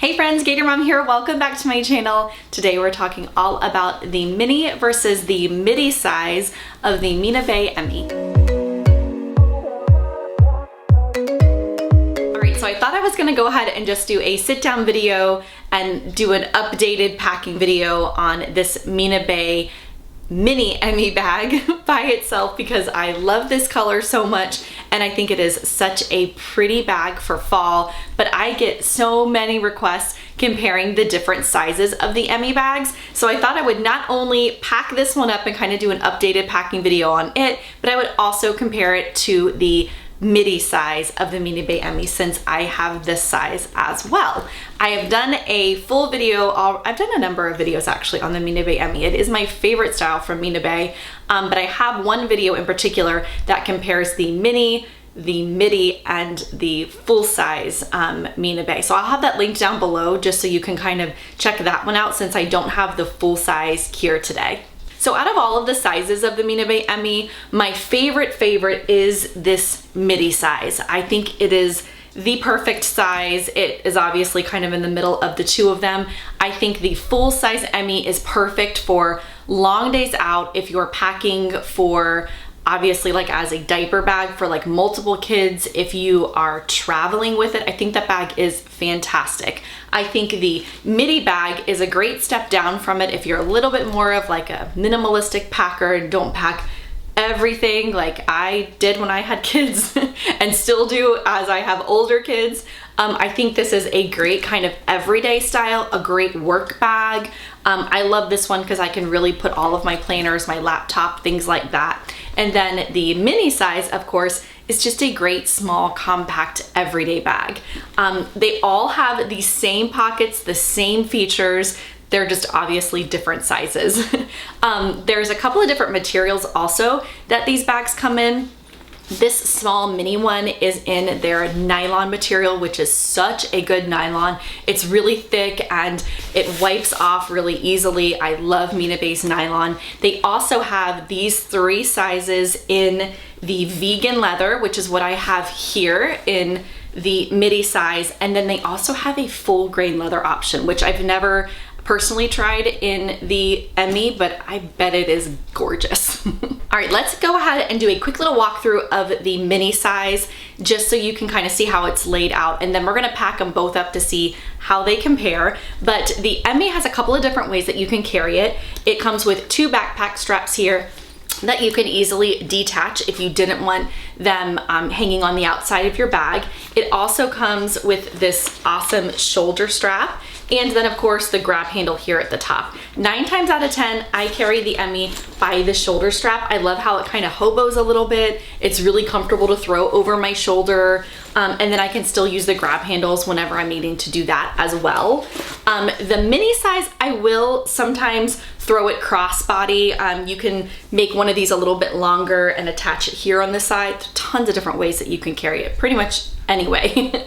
Hey friends, Gator Mom here. Welcome back to my channel. Today we're talking all about the mini versus the midi size of the MINA BAIE Emmy. Alright, so I thought I was going to go ahead and just do a sit down video and do an updated packing video on this MINA BAIE mini Emmy bag by itself because I love this color so much and I think it is such a pretty bag for fall, but I get so many requests comparing the different sizes of the Emmy bags. So I thought I would not only pack this one up and kind of do an updated packing video on it, but I would also compare it to the midi size of the MINA BAIE Emmy since I have this size as well. I have done a full video, I've done a number of videos actually on the MINA BAIE Emmy. It is my favorite style from MINA BAIE, but I have one video in particular that compares the mini, the midi, and the full size MINA BAIE. So I'll have that linked down below just so you can kind of check that one out since I don't have the full size here today. So out of all of the sizes of the MINA BAIE Emmy, my favorite is this midi size. I think it is the perfect size. It is obviously kind of in the middle of the two of them. I think the full size Emmy is perfect for long days out if you're packing for obviously like as a diaper bag for like multiple kids. If you are traveling with it, I think that bag is fantastic. I think the midi bag is a great step down from it if you're a little bit more of like a minimalistic packer and don't pack everything like I did when I had kids and still do as I have older kids. I think this is a great kind of everyday style, a great work bag. I love this one because I can really put all of my planners, my laptop, things like that. And then the mini size, of course, is just a great small compact everyday bag. They all have the same pockets, the same features. They're just obviously different sizes. There's a couple of different materials also that these bags come in. This small mini one is in their nylon material, which is such a good nylon. It's really thick and it wipes off really easily. I love MINA BAIE's nylon. They also have these three sizes in the vegan leather, which is what I have here in the midi size. And then they also have a full grain leather option, which I've never personally tried in the Emmy, but I bet it is gorgeous. All right, let's go ahead and do a quick little walkthrough of the mini size just so you can kind of see how it's laid out, and then we're gonna pack them both up to see how they compare. But the Emmy has a couple of different ways that you can carry it. It comes with two backpack straps here that you can easily detach if you didn't want them hanging on the outside of your bag. It also comes with this awesome shoulder strap, and then of course the grab handle here at the top. 9 times out of 10, I carry the Emmy by the shoulder strap. I love how it kind of hobos a little bit. It's really comfortable to throw over my shoulder, and then I can still use the grab handles whenever I'm needing to do that as well. The mini size, I will sometimes throw it crossbody. You can make one of these a little bit longer and attach it here on the side. Tons of different ways that you can carry it pretty much anyway.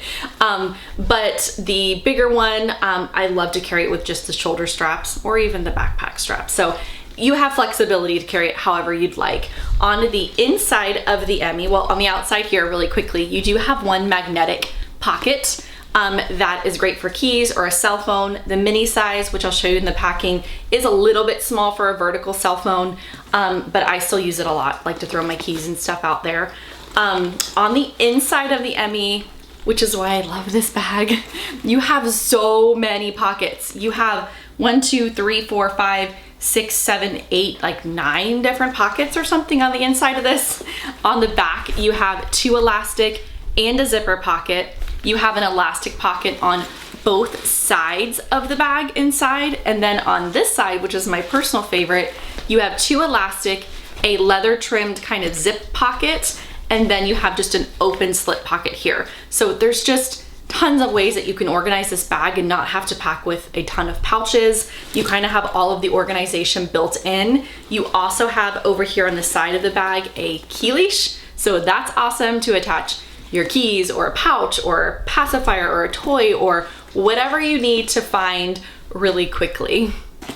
But the bigger one, I love to carry it with just the shoulder straps or even the backpack straps. So you have flexibility to carry it however you'd like. On the inside of the Emmy, well, on the outside here really quickly, you do have one magnetic pocket that is great for keys or a cell phone. The mini size, which I'll show you in the packing, is a little bit small for a vertical cell phone, but I still use it a lot, like to throw my keys and stuff out there. On the inside of the Emmy, which is why I love this bag, you have so many pockets. You have 1, 2, 3, 4, 5, 6, 7, 8, like 9 different pockets or something on the inside of this. On the back, you have 2 elastic and a zipper pocket. You have an elastic pocket on both sides of the bag inside. And then on this side, which is my personal favorite, you have 2 elastic, a leather trimmed kind of zip pocket, and then you have just an open slit pocket here. So there's just tons of ways that you can organize this bag and not have to pack with a ton of pouches. You kind of have all of the organization built in. You also have over here on the side of the bag a key leash. So that's awesome to attach your keys or a pouch or a pacifier or a toy or whatever you need to find really quickly.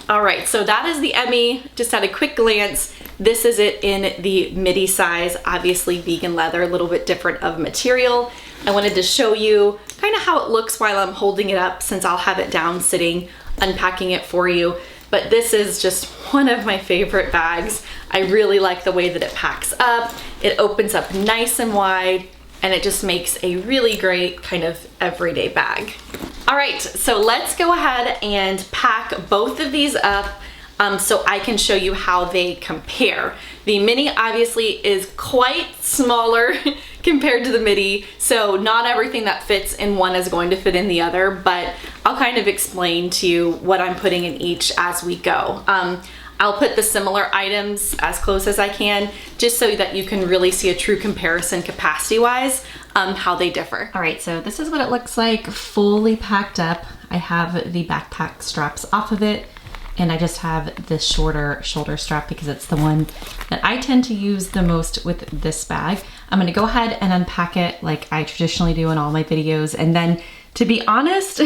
All right, so that is the Emmy. Just at a quick glance, this is it in the midi size. Obviously vegan leather, a little bit different of material. I wanted to show you kind of how it looks while I'm holding it up, since I'll have it down sitting, unpacking it for you. But this is just one of my favorite bags. I really like the way that it packs up. It opens up nice and wide, and it just makes a really great kind of everyday bag. All right, so let's go ahead and pack both of these up so I can show you how they compare. The Mini obviously is quite smaller compared to the Midi, so not everything that fits in one is going to fit in the other, but I'll kind of explain to you what I'm putting in each as we go. I'll put the similar items as close as I can, just so that you can really see a true comparison capacity-wise, how they differ. All right, so this is what it looks like fully packed up. I have the backpack straps off of it, and I just have this shorter shoulder strap because it's the one that I tend to use the most with this bag. I'm gonna go ahead and unpack it like I traditionally do in all my videos. And then, to be honest,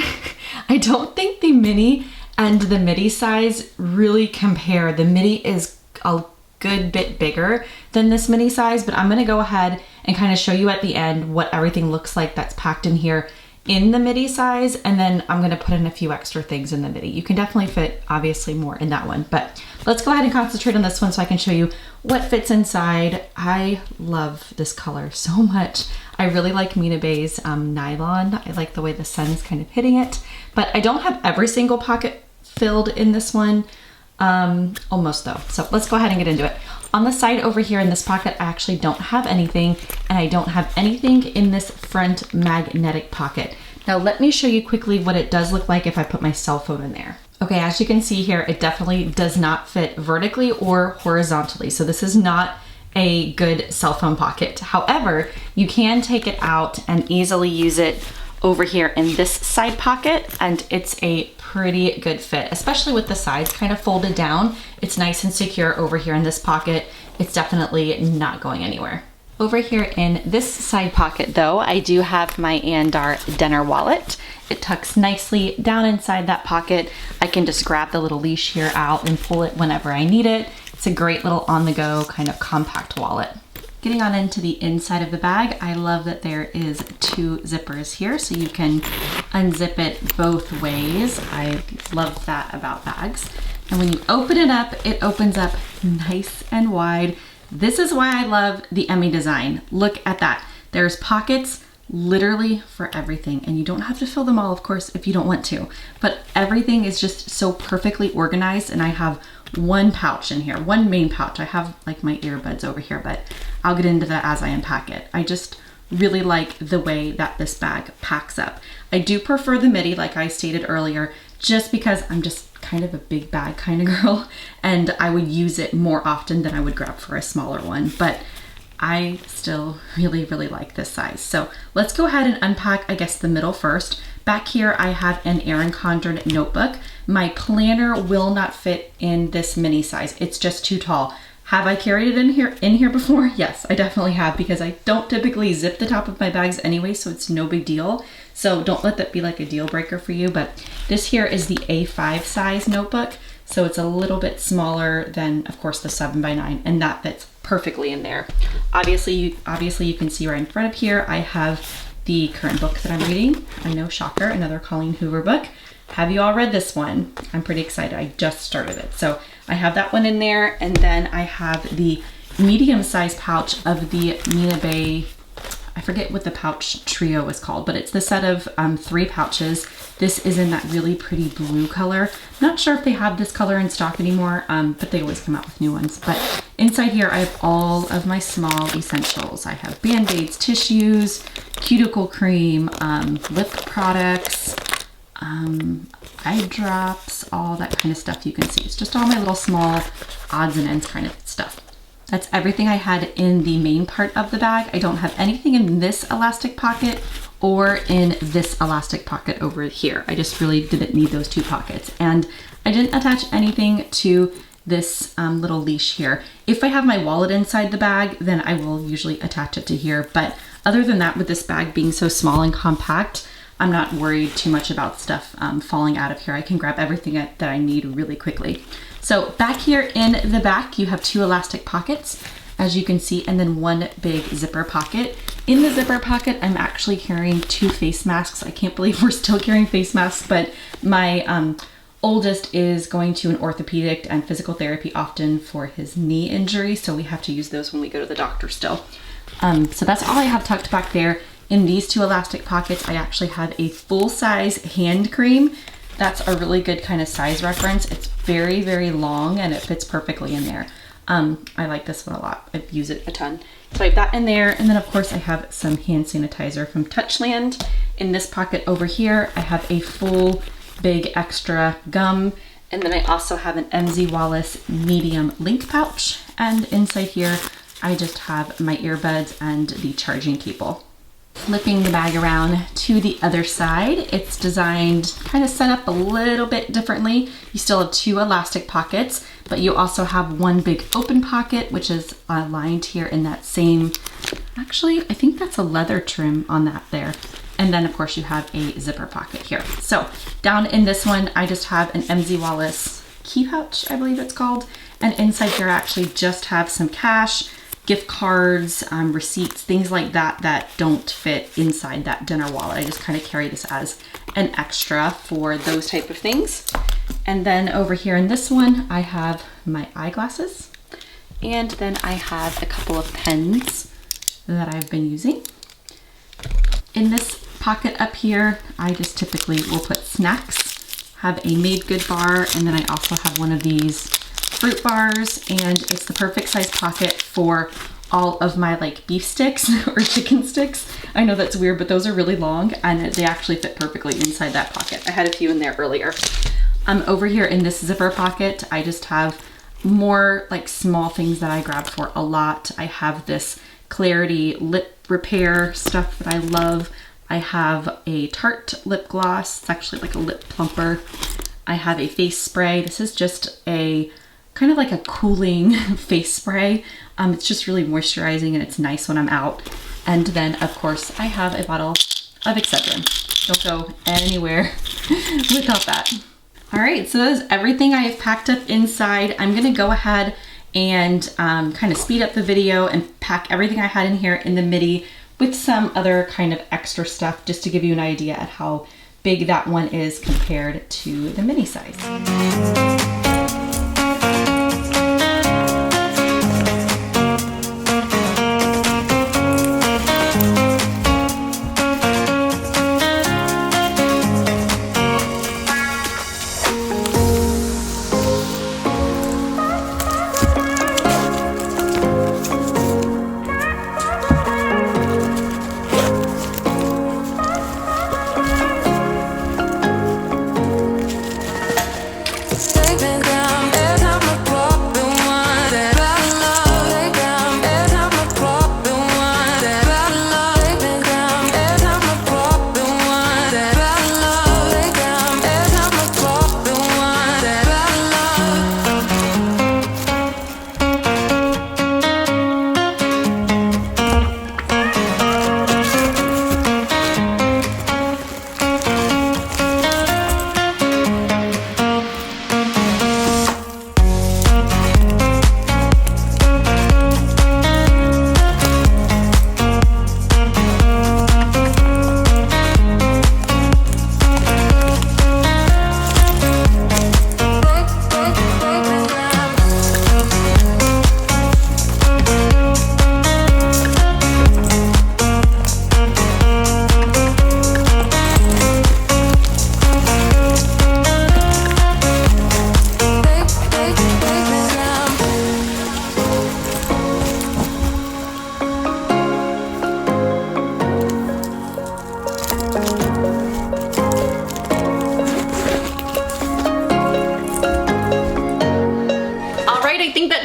I don't think the Mini and the Midi size really compare. The Midi is a good bit bigger than this Mini size, but I'm gonna go ahead and kind of show you at the end what everything looks like that's packed in here in the Midi size, and then I'm gonna put in a few extra things in the Midi. You can definitely fit obviously more in that one, but let's go ahead and concentrate on this one so I can show you what fits inside. I love this color so much. I really like MINA BAIE's nylon. I like the way the sun is kind of hitting it, but I don't have every single pocket filled in this one, almost though. So let's go ahead and get into it. On the side over here in this pocket, I actually don't have anything, and I don't have anything in this front magnetic pocket. Now let me show you quickly what it does look like if I put my cell phone in there. Okay, as you can see here, it definitely does not fit vertically or horizontally. So this is not a good cell phone pocket. However, you can take it out and easily use it over here in this side pocket, and it's a pretty good fit, especially with the sides kind of folded down. It's nice and secure over here in this pocket. It's definitely not going anywhere. Over here in this side pocket though, I do have my Andar dinner wallet. It tucks nicely down inside that pocket. I can just grab the little leash here out and pull it whenever I need it. It's a great little on-the-go kind of compact wallet. Getting on into the inside of the bag, I love that there is 2 zippers here, so you can unzip it both ways. I love that about bags. And when you open it up, it opens up nice and wide. This is why I love the Emmy design. Look at that. There's pockets literally for everything, and you don't have to fill them all, of course, if you don't want to, but everything is just so perfectly organized. And I have one pouch in here, one main pouch. I have like my earbuds over here, but I'll get into that as I unpack it. I just really like the way that this bag packs up. I do prefer the Midi, like I stated earlier, just because I'm just kind of a big bag kind of girl, and I would use it more often than I would grab for a smaller one, but I still really, really like this size. So let's go ahead and unpack, I guess, the middle first. Back here, I have an Erin Condren notebook. My planner will not fit in this mini size. It's just too tall. Have I carried it in here before? Yes, I definitely have, because I don't typically zip the top of my bags anyway, so it's no big deal. So don't let that be like a deal breaker for you, but this here is the A5 size notebook. So it's a little bit smaller than, of course, the 7x9, and that fits perfectly in there. Obviously you can see right in front of here, I have the current book that I'm reading. I know, shocker, another Colleen Hoover book. Have you all read this one? I'm pretty excited. I just started it. So I have that one in there, and then I have the medium size pouch of the MINA BAIE. I forget what the pouch trio is called, but it's the set of 3 pouches. This is in that really pretty blue color. Not sure if they have this color in stock anymore, but they always come out with new ones. But inside here, I have all of my small essentials. I have Band-Aids, tissues, cuticle cream, lip products, eye drops, all that kind of stuff you can see. It's just all my little small odds and ends kind of stuff. That's everything I had in the main part of the bag. I don't have anything in this elastic pocket or in this elastic pocket over here. I just really didn't need those 2 pockets. And I didn't attach anything to this little leash here. If I have my wallet inside the bag, then I will usually attach it to here. But other than that, with this bag being so small and compact, I'm not worried too much about stuff falling out of here. I can grab everything that I need really quickly. So back here in the back, you have 2 elastic pockets. as you can see, and then one big zipper pocket. In the zipper pocket, I'm actually carrying 2 face masks. I can't believe we're still carrying face masks, but my oldest is going to an orthopedic and physical therapy often for his knee injury, so we have to use those when we go to the doctor still. So that's all I have tucked back there. In these 2 elastic pockets, I actually have a full-size hand cream. That's a really good kind of size reference. It's very, very long and it fits perfectly in there. I like this one a lot. I use it a ton. So I have that in there, and then of course I have some hand sanitizer from Touchland. In this pocket over here, I have a full big extra gum, and then I also have an MZ Wallace medium link pouch, and inside here I just have my earbuds and the charging cable. Flipping the bag around to the other side, it's designed kind of set up a little bit differently. You still have 2 elastic pockets, but you also have one big open pocket, which is lined here in that same, actually, I think that's a leather trim on that there. And then of course you have a zipper pocket here. So down in this one, I just have an MZ Wallace key pouch, I believe it's called. And inside here I actually just have some cash, gift cards, receipts, things like that that don't fit inside that dinner wallet. I just kind of carry this as an extra for those type of things. And then over here in this one, I have my eyeglasses. And then I have a couple of pens that I've been using. In this pocket up here, I just typically will put snacks, have a Made Good bar, and then I also have one of these fruit bars, and it's the perfect size pocket for all of my like beef sticks or chicken sticks. I know that's weird, but those are really long and they actually fit perfectly inside that pocket. I had a few in there earlier. Over here in this zipper pocket, I just have more like small things that I grab for a lot. I have this Clarity lip repair stuff that I love. I have a Tarte lip gloss. It's actually like a lip plumper. I have a face spray. This is just a kind of like a cooling face spray. It's just really moisturizing and it's nice when I'm out. And then of course I have a bottle of Excedrin. Don't go anywhere without that. All right, so that is everything I have packed up inside. I'm gonna go ahead and kind of speed up the video and pack everything I had in here in the Midi with some other kind of extra stuff just to give you an idea at how big that one is compared to the mini size.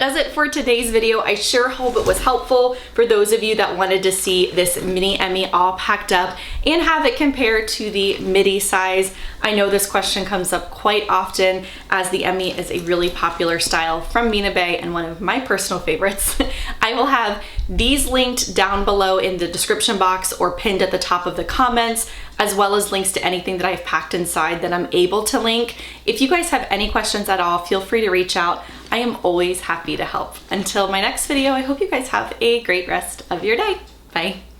does it for today's video. I sure hope it was helpful for those of you that wanted to see this mini Emmy all packed up and have it compared to the midi size. I know this question comes up quite often as the Emmy is a really popular style from MINA BAIE and one of my personal favorites. I will have these linked down below in the description box or pinned at the top of the comments. as well as links to anything that I've packed inside that I'm able to link. If you guys have any questions at all, feel free to reach out. I am always happy to help. Until my next video, I hope you guys have a great rest of your day. Bye.